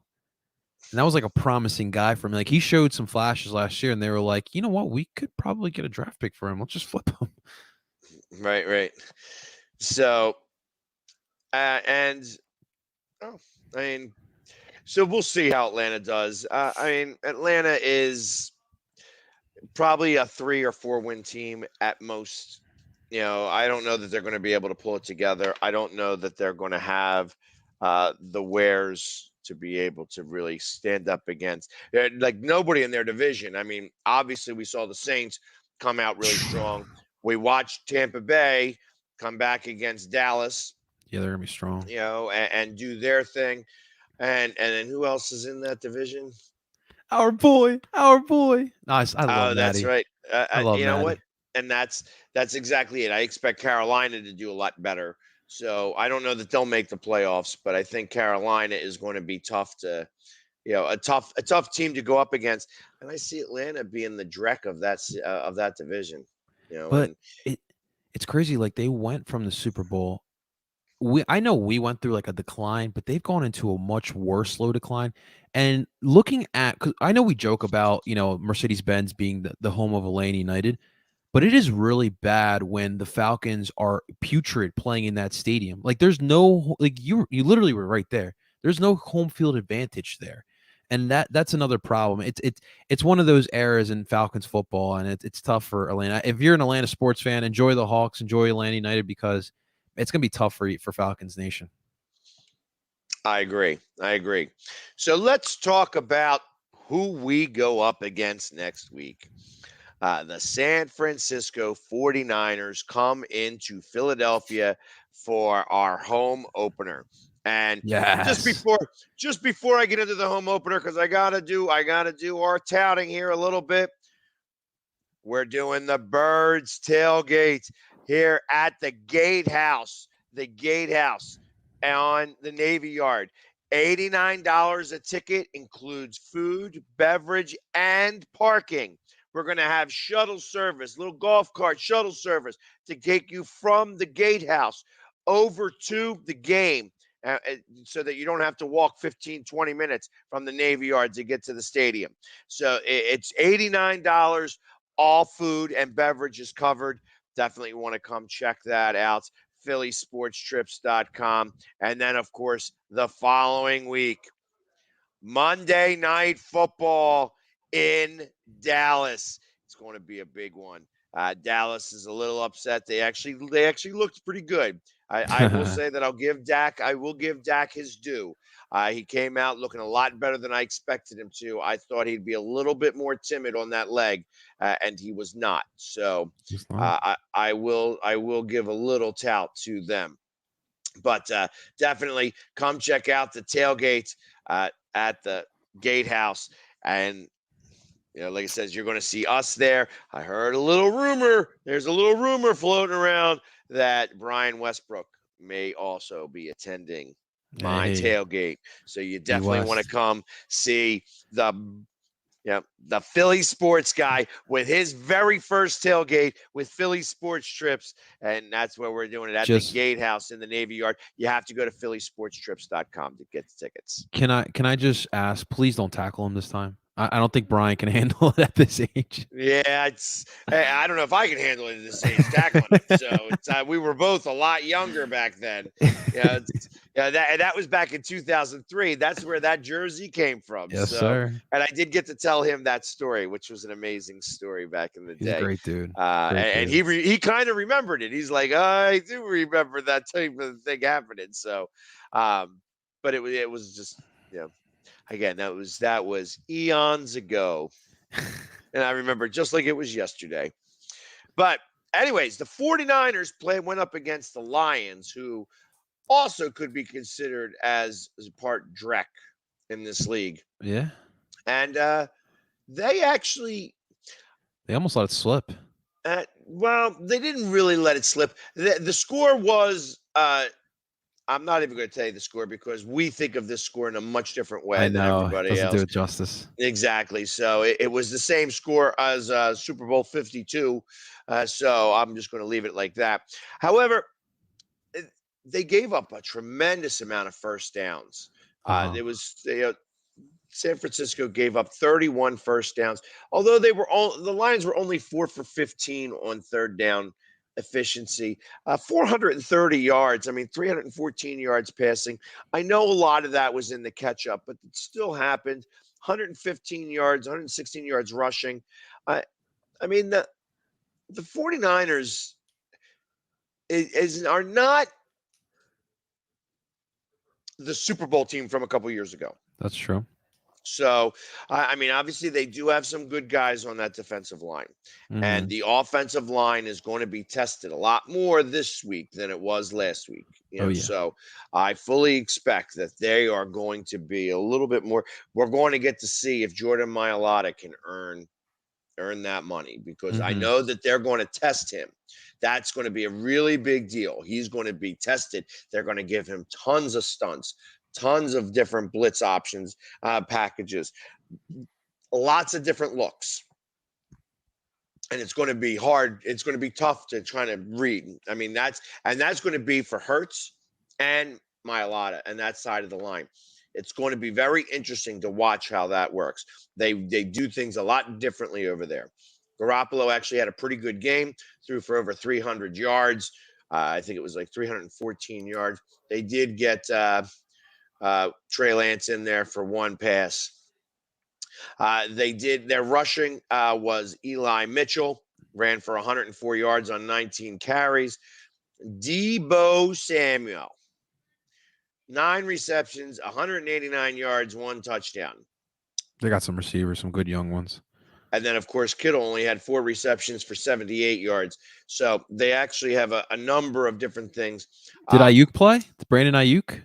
And that was like a promising guy for me. Like he showed some flashes last year, and they were like, you know what? We could probably get a draft pick for him. Let's just flip him. Right. So, and oh, I mean, so we'll see how Atlanta does. I mean, Atlanta is probably a 3 or 4 win team at most. I don't know that they're going to be able to pull it together. I don't know that they're going to have the wares to be able to really stand up against like nobody in their division. I mean, obviously we saw the Saints come out really strong. We watched Tampa Bay come back against Dallas. Yeah, they're gonna be strong. And do their thing. And then who else is in that division? Our boy. Nice. I love Oh, that's Matty. right. I love You know Matty. what? And that's exactly it. I expect Carolina to do a lot better. So I don't know that they'll make the playoffs, but I think Carolina is going to be tough to, a tough team to go up against. And I see Atlanta being the dreck of that division. But And it's crazy. Like they went from the Super Bowl. I know we went through like a decline, but they've gone into a much worse slow decline. And looking at, because I know we joke about Mercedes Benz being the home of Atlanta United, but it is really bad when the Falcons are putrid playing in that stadium. Like there's no like you literally were right there. There's no home field advantage there. And that's another problem. It's one of those eras in Falcons football, and it's tough for Atlanta. If you're an Atlanta sports fan, enjoy the Hawks, enjoy Atlanta United, because it's gonna be tough for Falcons Nation. I agree. So let's talk about who we go up against next week. The San Francisco 49ers come into Philadelphia for our home opener. And just Yes. before I get into the home opener, because I gotta do our touting here a little bit. We're doing the Birds tailgate here at the Gatehouse. The Gatehouse on the Navy Yard. $89 a ticket, includes food, beverage, and parking. We're going to have shuttle service, little golf cart shuttle service to take you from the Gatehouse over to the game, so that you don't have to walk 15, 20 minutes from the Navy Yard to get to the stadium. So it's $89. All food and beverage is covered. Definitely want to come check that out. PhillySportsTrips.com. And then, of course, the following week, Monday Night Football in Dallas. It's going to be a big one. Dallas is a little upset. They actually looked pretty good. I will say that I will give Dak his due. He came out looking a lot better than I expected him to. I thought he'd be a little bit more timid on that leg, and he was not. So I will give a little tout to them. But definitely come check out the tailgate at the Gatehouse. And like I said, you're going to see us there. I heard a little rumor. There's a little rumor floating around that Brian Westbrook may also be attending my tailgate. So you definitely want to come see the Philly sports guy with his very first tailgate with Philly Sports Trips. And that's where we're doing it at the Gatehouse in the Navy Yard. You have to go to PhillySportsTrips.com to get the tickets. Can I just ask, please don't tackle him this time? I don't think Brian can handle it at this age. Yeah, I don't know if I can handle it at this age, tackling him. So we were both a lot younger back then. That was back in 2003. That's where that jersey came from. Yes, sir. And I did get to tell him that story, which was an amazing story back in the day. He's a great dude. And he kind of remembered it. He's like, I do remember that type of thing happening. So, but it was just, again, that was eons ago. And I remember just like it was yesterday. But anyways, the 49ers went up against the Lions, who also could be considered as part dreck in this league. Yeah. And they almost let it slip. Well, they didn't really let it slip. The score was I'm not even going to tell you the score, because we think of this score in a much different way than everybody else. Doesn't do it justice. Exactly. So it was the same score as Super Bowl 52. So I'm just going to leave it like that. However, they gave up a tremendous amount of first downs. It was San Francisco gave up 31 first downs, although the Lions were only 4 for 15 on third down efficiency, 430 yards. 314 yards passing. I know a lot of that was in the catch up, but it still happened. 115 yards, 116 yards rushing. The 49ers are not the Super Bowl team from a couple years ago. That's true. So, obviously they do have some good guys on that defensive line. Mm-hmm. And the offensive line is going to be tested a lot more this week than it was last week. So I fully expect that they are going to be a little bit more. We're going to get to see if Jordan Mailata can earn that money, because I know that they're going to test him. That's going to be a really big deal. He's going to be tested. They're going to give him tons of stunts, tons of different blitz options, packages, lots of different looks. And it's going to be hard. It's going to be tough to try to read. I mean, that's going to be for Hurts and Mailata and that side of the line. It's going to be very interesting to watch how that works. They do things a lot differently over there. Garoppolo actually had a pretty good game, threw for over 300 yards. I think it was like 314 yards. They did get Trey Lance in there for one pass. Their rushing was Eli Mitchell, ran for 104 yards on 19 carries. Deebo Samuel, 9 receptions, 189 yards, 1 touchdown. They got some receivers, some good young ones. And then, of course, Kittle only had 4 receptions for 78 yards. So they actually have a number of different things. Did Ayuk play? Brandon Ayuk?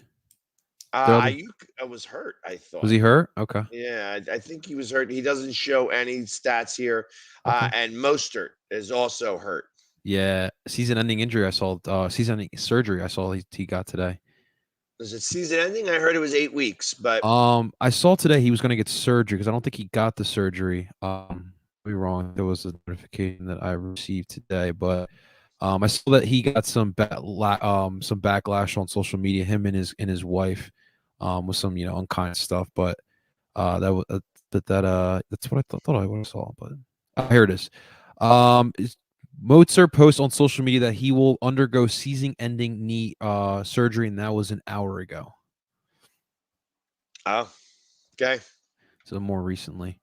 Ayuk was hurt, I thought. Was he hurt? Okay. Yeah, I think he was hurt. He doesn't show any stats here. Okay. And Mostert is also hurt. Yeah, season-ending injury I saw. Season-ending surgery I saw he got today. Is it season-ending? I heard it was 8 weeks, but I saw today he was going to get surgery because I don't think he got the surgery. Be wrong. There was a notification that I received today, but I saw that he got some backlash on social media. Him and his wife, with some unkind stuff. But that's what I thought I saw. But here it is. Mozart posts on social media that he will undergo season-ending knee surgery, and that was an hour ago. Oh, okay. So more recently.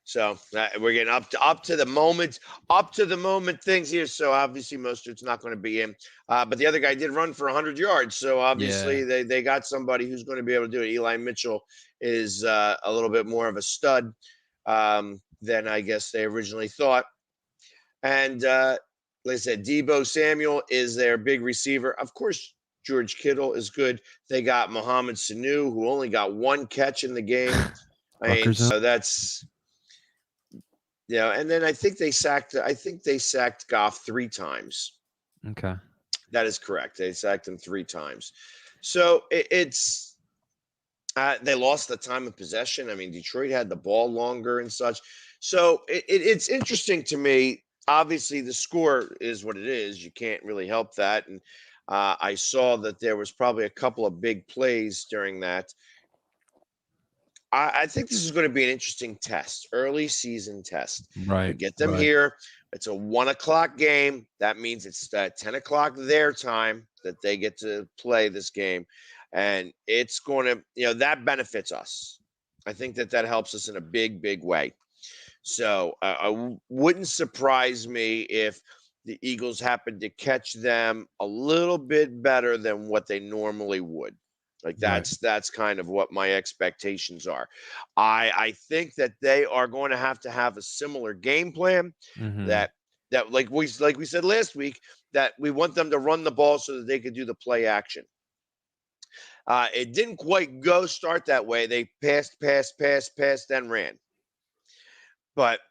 So we're getting up to the moment things here. So obviously Mostert's not going to be in, but the other guy did run for 100 yards. So obviously they got somebody who's going to be able to do it. Eli Mitchell is a little bit more of a stud than I guess they originally thought. And like I said, Deebo Samuel is their big receiver. Of course, George Kittle is good. They got Mohamed Sanu, who only got 1 catch in the game. So that's and then I think they sacked Goff 3 times. Okay. That is correct. They sacked him 3 times. So it's they lost the time of possession. I mean, Detroit had the ball longer and such. So it's interesting to me. Obviously, the score is what it is. You can't really help that. And I saw that there was probably a couple of big plays during that. I think this is going to be an interesting test, early season test. Right. You get them here. It's a 1:00 game. That means it's 10:00 their time that they get to play this game. And it's going to, that benefits us. I think that helps us in a big, big way. So I wouldn't surprise me if the Eagles happen to catch them a little bit better than what they normally would. Like that's kind of what my expectations are. I think that they are going to have a similar game plan that like we said last week, that we want them to run the ball so that they could do the play action. It didn't quite start that way. They passed, then ran. But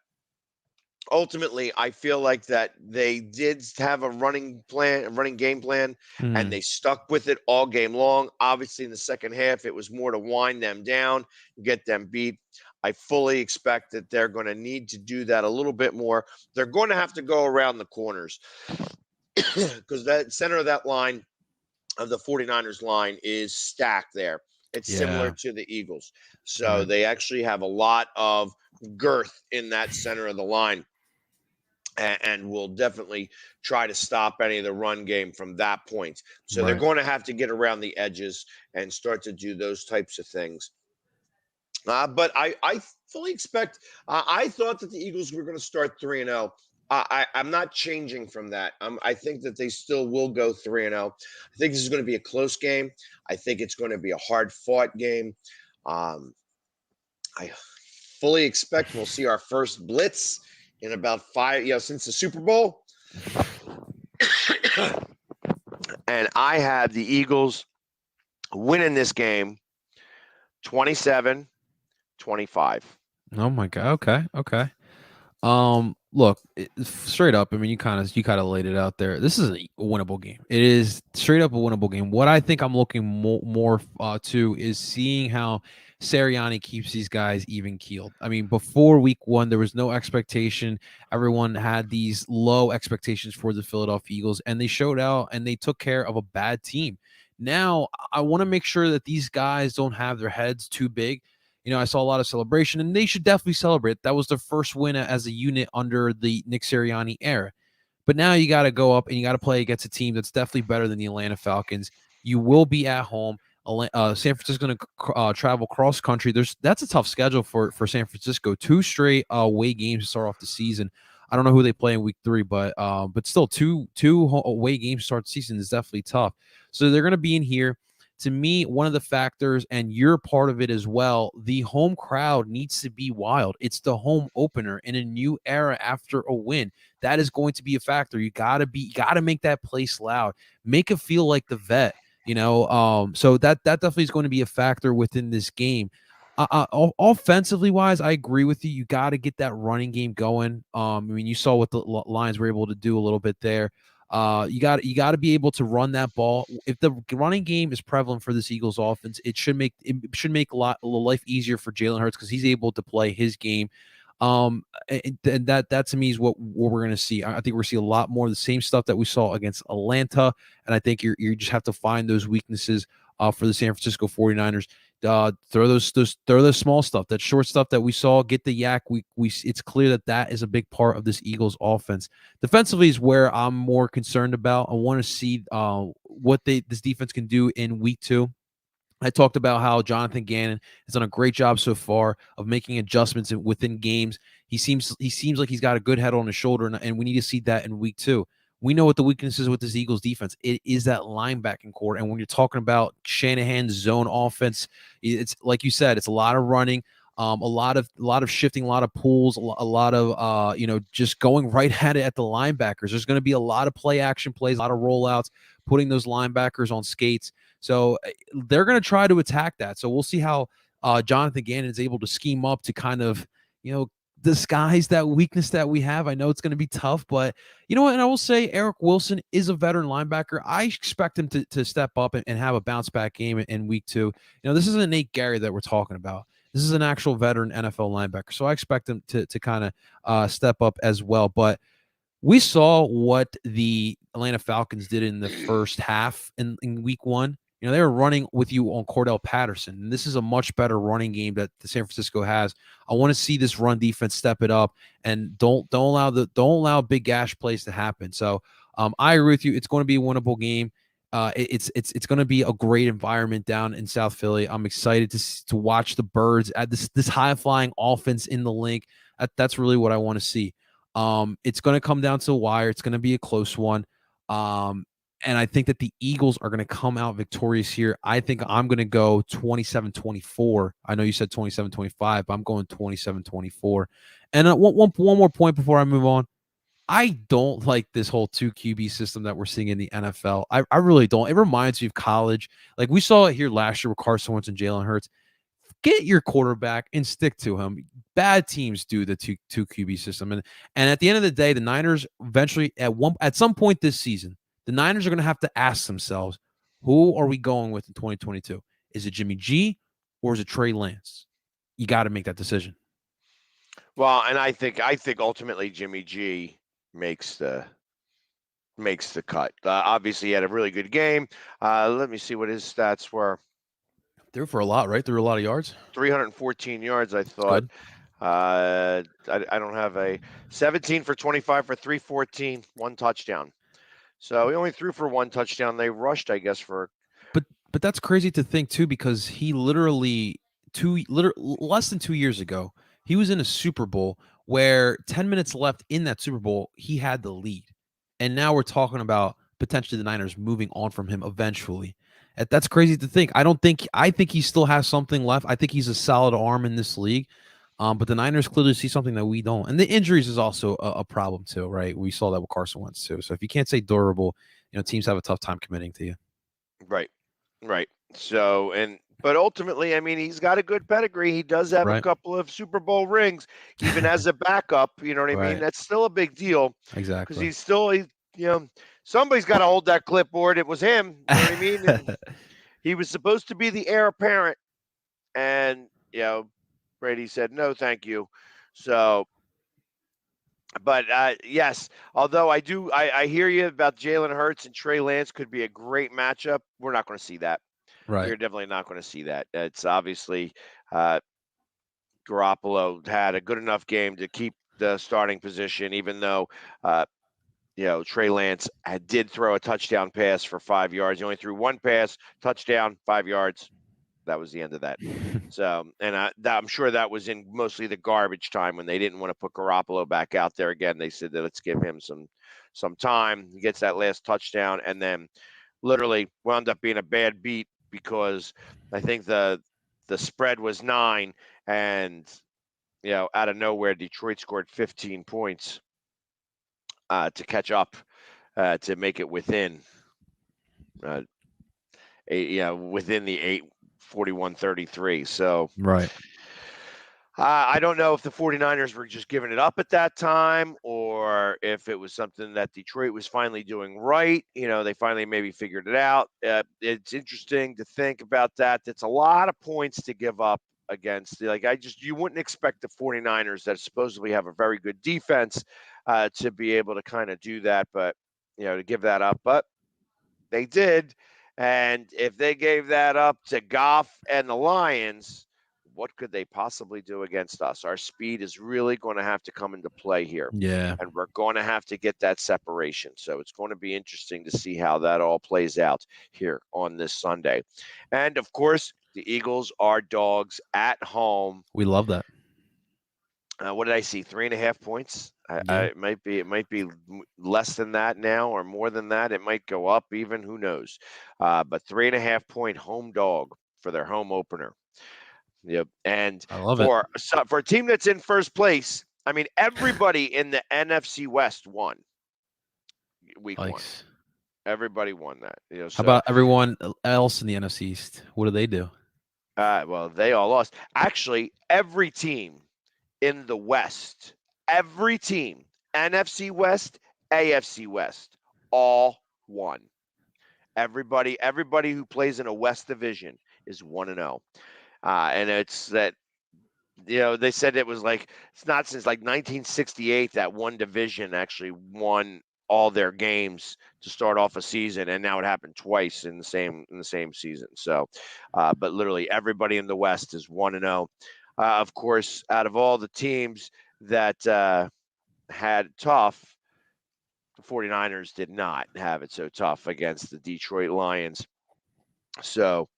ultimately, I feel like that they did have a running game plan, and they stuck with it all game long. Obviously, in the second half, it was more to wind them down, get them beat. I fully expect that they're going to need to do that a little bit more. They're going to have to go around the corners because that center of that line, of the 49ers line, is stacked there. It's similar to the Eagles. So they actually have a lot of girth in that center of the line, and will definitely try to stop any of the run game from that point. So they're going to have to get around the edges and start to do those types of things. But I fully expect I thought that the Eagles were going to start 3-0. I'm not changing from that. I think that they still will go 3-0. I think this is going to be a close game. I think it's going to be a hard-fought game. I fully expect we'll see our first blitz in about 5, since the Super Bowl. And I have the Eagles winning this game 27-25. Oh my God. Okay. Look, straight up. I mean, you kind of laid it out there. This is a winnable game. It is straight up a winnable game. What I think I'm looking more to is seeing how Sirianni keeps these guys even keeled. I mean, before week 1, there was no expectation. Everyone had these low expectations for the Philadelphia Eagles, and they showed out and they took care of a bad team. Now, I want to make sure that these guys don't have their heads too big. I saw a lot of celebration, and they should definitely celebrate. That was their first win as a unit under the Nick Sirianni era. But now you got to go up and you got to play against a team that's definitely better than the Atlanta Falcons. You will be at home. San Francisco's going to travel cross country. That's a tough schedule for San Francisco. 2 straight away games to start off the season. I don't know who they play in week 3, but still two away games to start the season is definitely tough. So they're going to be in here. To me, one of the factors, and you're part of it as well, the home crowd needs to be wild. It's the home opener in a new era after a win. That is going to be a factor. You gotta make that place loud. Make it feel like the vet, So that definitely is going to be a factor within this game. Offensively wise, I agree with you. You got to get that running game going. I mean, you saw what the Lions were able to do a little bit there. You got to be able to run that ball. If the running game is prevalent for this Eagles offense, it should make a life easier for Jalen Hurts because he's able to play his game. And that to me is what we're going to see. I think we're going to see a lot more of the same stuff that we saw against Atlanta, and I think you just have to find those weaknesses for the San Francisco 49ers. Throw those small stuff, that short stuff that we saw, get the yak. It's clear that is a big part of this Eagles offense. Defensively is where I'm more concerned about. I want to see what this defense can do in week 2. I talked about how Jonathan Gannon has done a great job so far of making adjustments within games. He seems like he's got a good head on his shoulder, and we need to see that in week 2. We know what the weakness is with this Eagles defense. It is that linebacking core. And when you're talking about Shanahan's zone offense, it's like you said, it's a lot of running, a lot of shifting, a lot of pulls, a lot of just going right at it at the linebackers. There's going to be a lot of play action plays, a lot of rollouts, putting those linebackers on skates. So they're going to try to attack that. So we'll see how Jonathan Gannon is able to scheme up to kind of, disguise that weakness that we have. I know it's going to be tough, but you know what? And I will say Eric Wilson is a veteran linebacker. I expect him to step up and have a bounce back game in week 2. This isn't Nate Gary that we're talking about. This is an actual veteran NFL linebacker. So I expect him to kind of step up as well. But we saw what the Atlanta Falcons did in the first half in week 1. They were running with you on Cordell Patterson. And this is a much better running game that the San Francisco has. I want to see this run defense step it up and don't allow big gash plays to happen. So I agree with you. It's going to be a winnable game. It's going to be a great environment down in South Philly. I'm excited to watch the Birds at this high flying offense in the link. That's really what I want to see. It's going to come down to the wire. It's going to be a close one. And I think that the Eagles are going to come out victorious here. I think I'm going to go 27-24. I know you said 27-25, but I'm going 27-24. And one more point before I move on. I don't like this whole 2 QB system that we're seeing in the NFL. I really don't. It reminds me of college. Like we saw it here last year with Carson Wentz and Jalen Hurts. Get your quarterback and stick to him. Bad teams do the two QB system. And at the end of the day, the Niners eventually at some point this season, the Niners are going to have to ask themselves, who are we going with in 2022? Is it Jimmy G or is it Trey Lance? You got to make that decision. Well, and I think ultimately Jimmy G makes the cut. Obviously, he had a really good game. Let me see what his stats were. Threw for a lot, right? Threw a lot of yards. 314 yards, I thought. I don't have a 17 for 25 for 314, 1 touchdown. So he only threw for 1 touchdown. They rushed, I guess, for. But that's crazy to think too, because he literally less than 2 years ago, he was in a Super Bowl where 10 minutes left in that Super Bowl, he had the lead, and now we're talking about potentially the Niners moving on from him eventually. That's crazy to think. I think he still has something left. I think he's a solid arm in this league. But the Niners clearly see something that we don't. And the injuries is also a problem too, right? We saw that with Carson Wentz too. So if you can't say durable, teams have a tough time committing to you. Right. So, But ultimately, I mean, he's got a good pedigree. He does have a Right. couple of Super Bowl rings, even as a backup. You know what I mean? Right. That's still a big deal because Exactly. you know, somebody's got to hold that clipboard. It was him. You know what I mean? And he was supposed to be the heir apparent, and Brady said no, thank you. So, but yes, although I hear you about Jalen Hurts and Trey Lance could be a great matchup. We're not going to see that. Right. We're definitely not going to see that. It's obviously uh, Garoppolo had a good enough game to keep the starting position, even though Trey Lance did throw a touchdown pass for 5 yards. He only threw one pass, touchdown, 5 yards. That was the end of that. So, and I'm sure that was in mostly the garbage time when they didn't want to put Garoppolo back out there again. They said that let's give him some time. He gets that last touchdown, and then literally wound up being a bad beat because I think the spread was 9, and out of nowhere Detroit scored 15 points to catch up to make it within uh, within the 8 41-33. So Right. I don't know if the 49ers were just giving it up at that time or if it was something that Detroit was finally doing right. They finally maybe figured it out. It's interesting to think about that. That's a lot of points to give up against. You wouldn't expect the 49ers that supposedly have a very good defense to be able to kind of do that, but, to give that up. But they did. And if they gave that up to Goff and the Lions, what could they possibly do against us? Our speed is really going to have to come into play here. Yeah. And we're going to have to get that separation. So it's going to be interesting to see how that all plays out here on this Sunday. And of course, the Eagles are dogs at home. We love that. What did I see? 3.5 points. Yeah. It might be less than that now, or more than that. It might go up even. Who knows? But 3.5 point home dog for their home opener. Yep. And I love it. for a team that's in first place, I mean, everybody in the NFC West won week 1. Likes. Everybody won that. How So about everyone else in the NFC East? What do they do? well, they all lost. Actually, every team in the West, every team, NFC West, AFC West, all won. Everybody who plays in a West division is 1-0. And it's that, they said it was like, it's not since like 1968 that one division actually won all their games to start off a season, and now it happened twice in the same season. So, but literally everybody in the West is 1-0. Of course, out of all the teams that had tough, the 49ers did not have it so tough against the Detroit Lions. So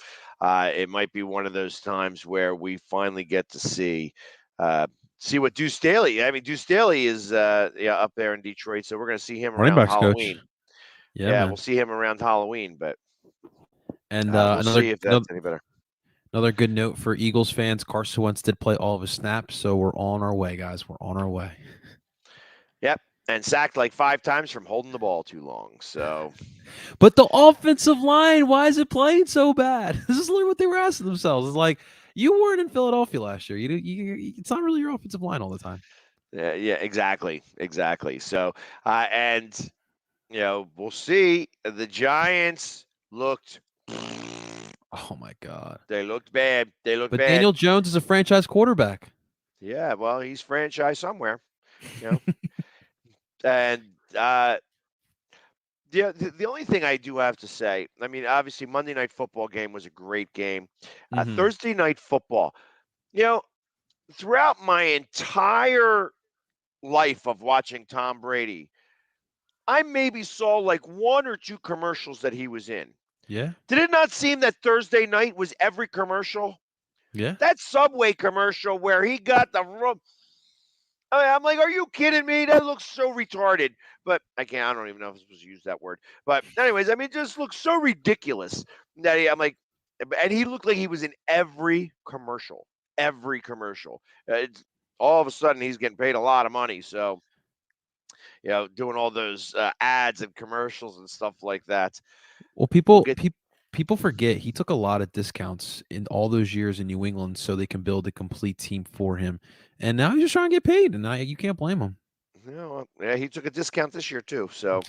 it might be one of those times where we finally get to see what Deuce Staley. I mean, Deuce Staley is up there in Detroit, so we're going to see him Running around backs Halloween. coach. Yeah, Yeah, man. we'll see him around Halloween, but And we'll see if that's any better. Another good note for Eagles fans: Carson Wentz did play all of his snaps, so we're on our way, guys. We're on our way. Yep, and sacked like 5 times from holding the ball too long. So, but the offensive line, why is it playing so bad? This is literally what they were asking themselves. It's like, you weren't in Philadelphia last year. It's not really your offensive line all the time. yeah, exactly. So, and we'll see. The Giants looked. Oh my God. They looked bad. But Daniel Jones is a franchise quarterback. Yeah, well, he's franchise somewhere, And the only thing I do have to say, I mean, obviously Monday Night Football game was a great game. Mhm. Thursday Night Football, throughout my entire life of watching Tom Brady, I maybe saw like 1 or 2 commercials that he was in. Yeah. Did it not seem that Thursday night was every commercial? Yeah. That Subway commercial where he got the I'm like, are you kidding me? That looks so retarded. But I don't even know if I'm supposed to use that word. But anyways, I mean, it just looks so ridiculous that I'm like, and he looked like he was in every commercial. Every commercial. All of a sudden, he's getting paid a lot of money. So, doing all those ads and commercials and stuff like that. Well, people people forget he took a lot of discounts in all those years in New England so they can build a complete team for him. And now he's just trying to get paid, and you can't blame him. Yeah, he took a discount this year too, so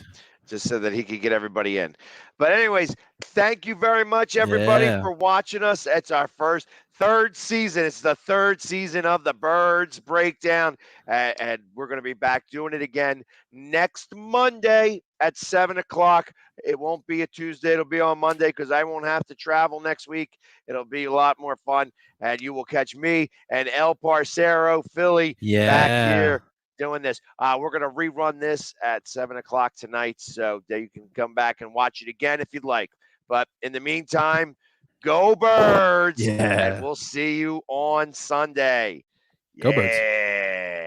just so that he could get everybody in. But anyways, thank you very much, everybody, Yeah. for watching us. It's our third season. It's the third season of the Birds Breakdown, and we're going to be back doing it again next Monday at 7 o'clock. It won't be a Tuesday; it'll be on Monday because I won't have to travel next week. It'll be a lot more fun, and you will catch me and El Parcero, Philly, back Yeah. here doing this. We're going to rerun this at 7 o'clock tonight, so that you can come back and watch it again if you'd like. But in the meantime, go Birds, and Yeah. we'll see you on Sunday. Go Birds. Yeah.